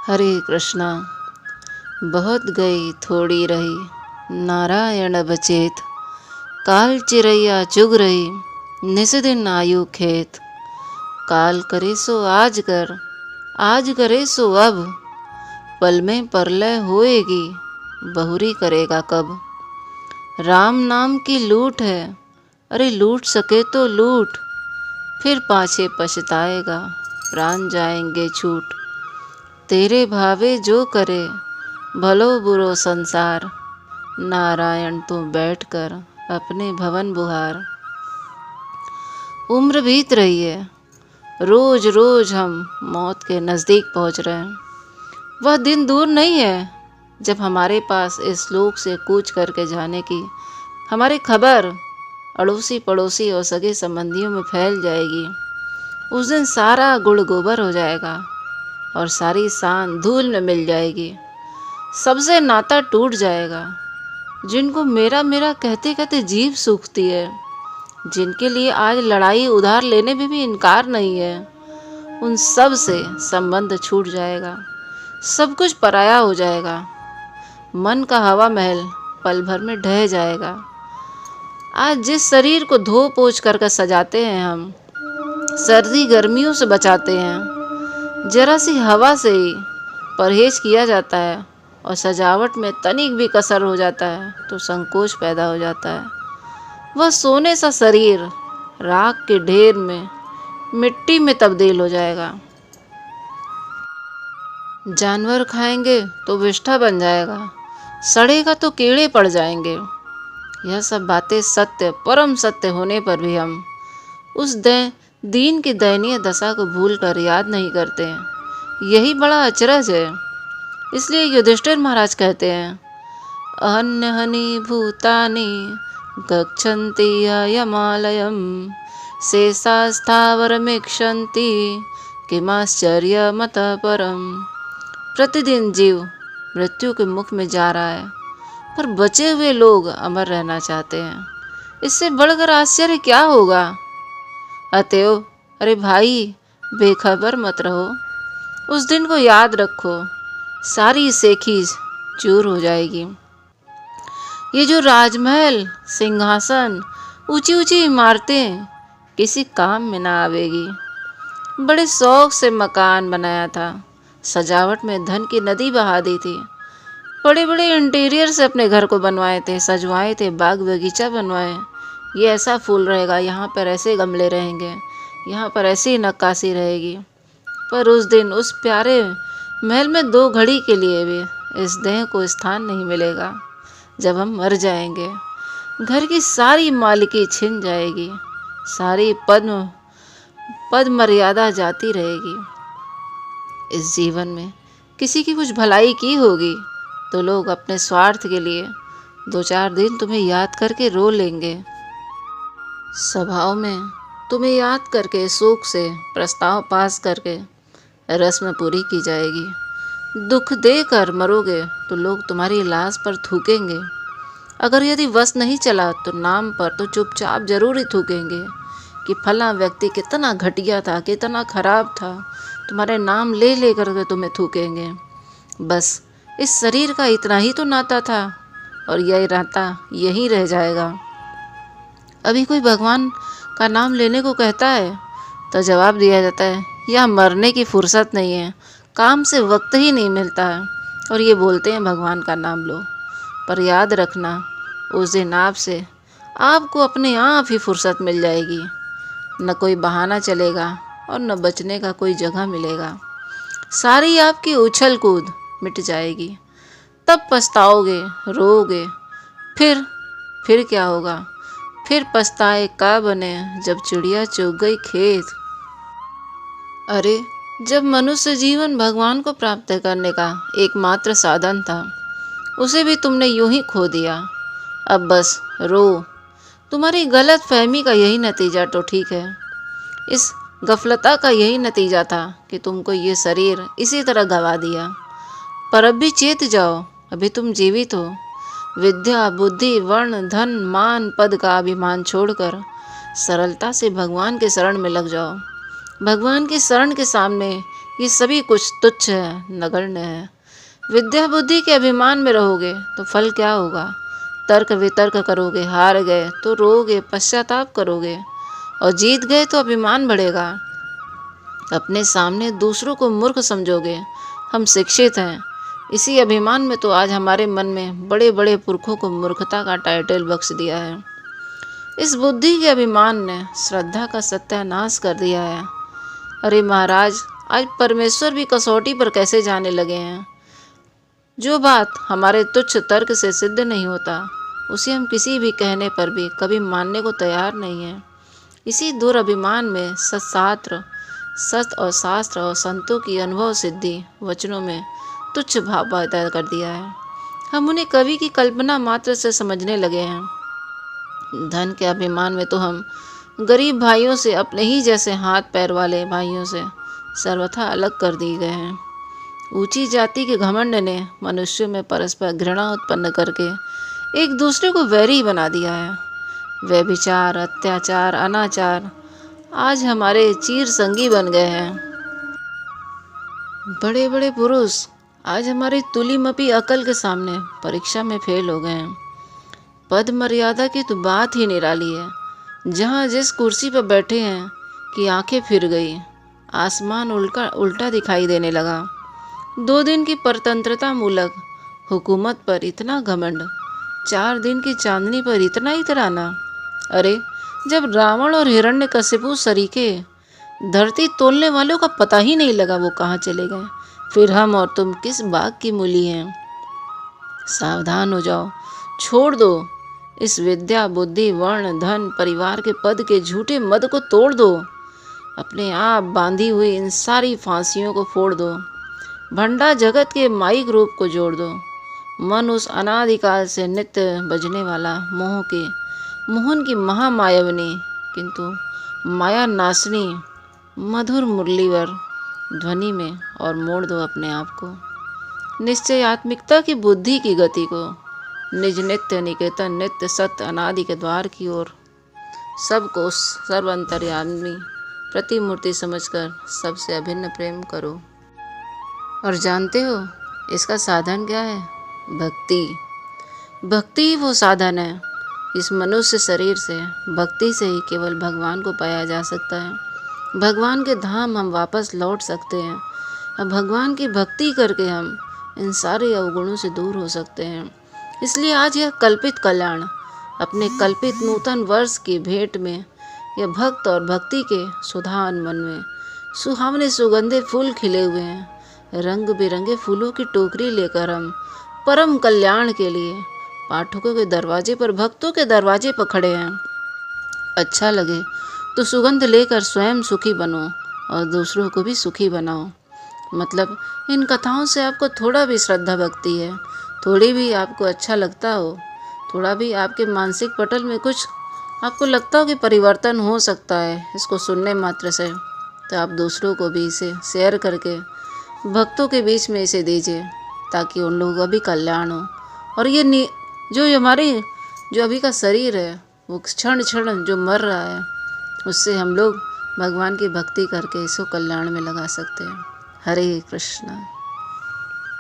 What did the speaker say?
हरे कृष्णा। बहुत गई थोड़ी रही, नारायण बचेत। काल चिरैया चुग रही, निस दिन आयु खेत। काल करे सो आज कर, आज करे सो अब। पल में परलय होएगी, बहुरी करेगा कब। राम नाम की लूट है, अरे लूट सके तो लूट। फिर पाछे पछताएगा, प्राण जाएंगे छूट। तेरे भावे जो करे, भलो बुरो संसार। नारायण तू बैठ कर अपने भवन बुहार। उम्र बीत रही है, रोज रोज हम मौत के नज़दीक पहुंच रहे हैं। वह दिन दूर नहीं है जब हमारे पास इस लोक से कूच करके जाने की हमारी खबर अड़ोसी पड़ोसी और सगे संबंधियों में फैल जाएगी। उस दिन सारा गुड़ गोबर हो जाएगा और सारी सान धूल में मिल जाएगी। सबसे नाता टूट जाएगा। जिनको मेरा मेरा कहते कहते जीभ सूखती है, जिनके लिए आज लड़ाई उधार लेने में भी इनकार नहीं है, उन सब से संबंध छूट जाएगा। सब कुछ पराया हो जाएगा। मन का हवा महल पल भर में ढह जाएगा। आज जिस शरीर को धो पोछ कर सजाते हैं हम, सर्दी गर्मियों से बचाते हैं, जरा सी हवा से ही परहेज किया जाता है और सजावट में तनिक भी कसर हो जाता है तो संकोच पैदा हो जाता है। वह सोने सा शरीर राख के ढेर में मिट्टी में तब्दील हो जाएगा। जानवर खाएंगे तो विष्ठा बन जाएगा, सड़ेगा तो कीड़े पड़ जाएंगे। यह सब बातें सत्य परम सत्य होने पर भी हम उस दीन की दयनीय दशा को भूल कर याद नहीं करते हैं। यही बड़ा अचरज है। इसलिए युधिष्ठिर महाराज कहते हैं, अन्यहनि भूतानि गच्छन्ति यमालयम शेषास्थावरमीक्षन्ति किमाश्चर्यमतः परम। प्रतिदिन जीव मृत्यु के मुख में जा रहा है, पर बचे हुए लोग अमर रहना चाहते हैं। इससे बढ़कर आश्चर्य क्या होगा। अतएव अरे भाई, बेखबर मत रहो। उस दिन को याद रखो, सारी सेखी चूर हो जाएगी। ये जो राजमहल, सिंहासन, ऊंची ऊंची इमारतें किसी काम में ना आवेगी। बड़े शौक से मकान बनाया था, सजावट में धन की नदी बहा दी थी। बड़े बड़े इंटीरियर से अपने घर को बनवाए थे, सजवाए थे, बाग बगीचा बनवाए। ये ऐसा फूल रहेगा, यहाँ पर ऐसे गमले रहेंगे, यहाँ पर ऐसी नक्काशी रहेगी। पर उस दिन उस प्यारे महल में 2 घड़ी के लिए भी इस देह को स्थान नहीं मिलेगा। जब हम मर जाएंगे, घर की सारी मालिकी छिन जाएगी, सारी पद मर्यादा जाती रहेगी। इस जीवन में किसी की कुछ भलाई की होगी तो लोग अपने स्वार्थ के लिए 2-4 दिन तुम्हें याद करके रो लेंगे। सभाओं में तुम्हें याद करके शोक से प्रस्ताव पास करके रस्म पूरी की जाएगी। दुख देकर मरोगे तो लोग तुम्हारी लाश पर थूकेंगे। अगर यदि वश नहीं चला तो नाम पर तो चुपचाप जरूर ही थूकेंगे कि फला व्यक्ति कितना घटिया था, कितना खराब था। तुम्हारे नाम ले ले करके तुम्हें थूकेंगे। बस इस शरीर का इतना ही तो नाता था और यही नाता यहीं रह जाएगा। अभी कोई भगवान का नाम लेने को कहता है तो जवाब दिया जाता है, यह मरने की फुर्सत नहीं है, काम से वक्त ही नहीं मिलता है। और ये बोलते हैं भगवान का नाम लो। पर याद रखना, उस दिन आपको अपने आप ही फुर्सत मिल जाएगी। न कोई बहाना चलेगा और न बचने का कोई जगह मिलेगा। सारी आपकी उछल कूद मिट जाएगी। तब पछताओगे, रोओगे। फिर क्या होगा? फिर पछताए का बने जब चिड़िया चुग गई खेत। अरे, जब मनुष्य जीवन भगवान को प्राप्त करने का एकमात्र साधन था, उसे भी तुमने यूं ही खो दिया। अब बस रो। तुम्हारी गलत फहमी का यही नतीजा तो ठीक है। इस गफलता का यही नतीजा था कि तुमको ये शरीर इसी तरह गवा दिया। पर अब भी चेत जाओ, अभी तुम जीवित हो। विद्या, बुद्धि, वर्ण, धन, मान, पद का अभिमान छोड़कर सरलता से भगवान के शरण में लग जाओ। भगवान की शरण के सामने ये सभी कुछ तुच्छ है, नगण्य है। विद्या बुद्धि के अभिमान में रहोगे तो फल क्या होगा? तर्क वितर्क करोगे, हार गए तो रोओगे, पश्चाताप करोगे, और जीत गए तो अभिमान बढ़ेगा। अपने सामने दूसरों को मूर्ख समझोगे। हम शिक्षित हैं, इसी अभिमान में तो आज हमारे मन में बड़े बड़े पुरखों को मूर्खता का टाइटल बख्श दिया है। इस बुद्धि के अभिमान ने श्रद्धा का सत्यानाश कर दिया है। अरे महाराज, आज परमेश्वर भी कसौटी पर कैसे जाने लगे हैं। जो बात हमारे तुच्छ तर्क से सिद्ध नहीं होता, उसे हम किसी भी कहने पर भी कभी मानने को तैयार नहीं हैं। इसी दुर्भिमान में सत और शास्त्र और संतों की अनुभव सिद्धि वचनों में तुच्छ भाव पैदा कर दिया है। हम उन्हें कवि की कल्पना मात्र से समझने लगे हैं। धन के अभिमान में तो हम गरीब भाइयों से, अपने ही जैसे हाथ पैर वाले भाइयों से सर्वथा अलग कर दिए गए हैं। ऊंची जाति के घमंड ने मनुष्यों में परस्पर घृणा उत्पन्न करके एक दूसरे को वैरी बना दिया है। व्यभिचार, अत्याचार, अनाचार आज हमारे चीर संगी बन गए हैं। बड़े बड़े पुरुष आज हमारी तुली मपी अकल के सामने परीक्षा में फेल हो गए हैं। पद मर्यादा की तो बात ही निराली है। जहाँ जिस कुर्सी पर बैठे हैं कि आंखें फिर गई, आसमान उल्टा दिखाई देने लगा। 2 दिन की परतंत्रता मूलक हुकूमत पर इतना घमंड, 4 दिन की चांदनी पर इतना ही तराना। अरे, जब रावण और हिरण्यकशिपु सरीखे, धरती तोलने वालों का पता ही नहीं लगा वो कहाँ चले गए, फिर हम और तुम किस बाग की मूली हैं। सावधान हो जाओ, छोड़ दो इस विद्या बुद्धि वर्ण धन परिवार के पद के झूठे मद को तोड़ दो। अपने आप बांधी हुई इन सारी फांसियों को फोड़ दो। भंडा जगत के माइक रूप को जोड़ दो। मन उस अनादिकाल से नित्य बजने वाला मोहन की महामायाविनी किंतु माया नाशनी मधुर मुरलीवर ध्वनि में और मोड़ दो अपने आप को। निश्चयात्मिकता की बुद्धि की गति को निज नित्य निकेतन नित्य सत्य अनादि के द्वार की ओर सबको सर्वंतर्यामी प्रतिमूर्ति समझकर सबसे अभिन्न प्रेम करो। और जानते हो इसका साधन क्या है? भक्ति ही वो साधन है। इस मनुष्य शरीर से, भक्ति से ही केवल भगवान को पाया जा सकता है। भगवान के धाम हम वापस लौट सकते हैं। अब भगवान की भक्ति करके हम इन सारे अवगुणों से दूर हो सकते हैं। इसलिए आज यह कल्पित कल्याण अपने कल्पित नूतन वर्ष की भेंट में यह भक्त और भक्ति के सुधान मन में सुहावने सुगंधे फूल खिले हुए हैं। रंग बिरंगे फूलों की टोकरी लेकर हम परम कल्याण के लिए पाठकों के दरवाजे पर, भक्तों के दरवाजे पर खड़े हैं। अच्छा लगे तो सुगंध लेकर स्वयं सुखी बनो और दूसरों को भी सुखी बनाओ। मतलब इन कथाओं से आपको थोड़ा भी श्रद्धा भक्ति है, थोड़ी भी आपको अच्छा लगता हो, थोड़ा भी आपके मानसिक पटल में कुछ आपको लगता हो कि परिवर्तन हो सकता है इसको सुनने मात्र से, तो आप दूसरों को भी इसे शेयर करके भक्तों के बीच में इसे दीजिए ताकि उन लोगों का भी कल्याण हो। और ये जो अभी का शरीर है वो क्षण क्षण जो मर रहा है, उससे हम लोग भगवान की भक्ति करके इसको कल्याण में लगा सकते हैं। हरे कृष्णा।